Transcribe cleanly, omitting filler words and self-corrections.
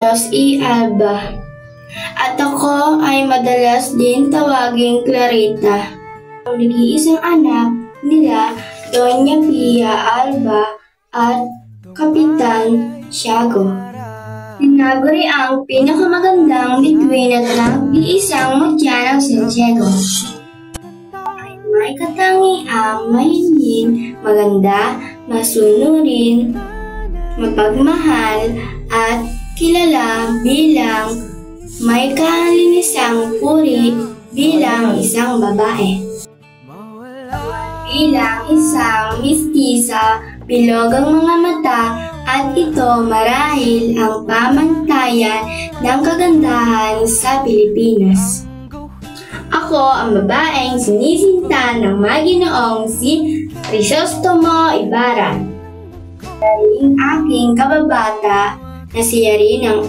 E. Alba. At ako ay madalas din tawaging Clarita. Ang nag-iisang anak nila, Doña Pia Alba at Kapitan Tiago. Tinaguri ang pinakamagandang bituin at nag-iisang mutya ng Santiago. Ay may katangiang mahinhin, maganda, masunurin, mapagmahal at kilala bilang may kalinisang puri bilang isang babae. Bilang isang mistisa, bilog ang mga mata at ito marahil ang pamantayan ng kagandahan sa Pilipinas. Ako ang babaeng sinisinta ng Maginoong si Crisostomo Ibarra. Ang aking kababata na siya rin ang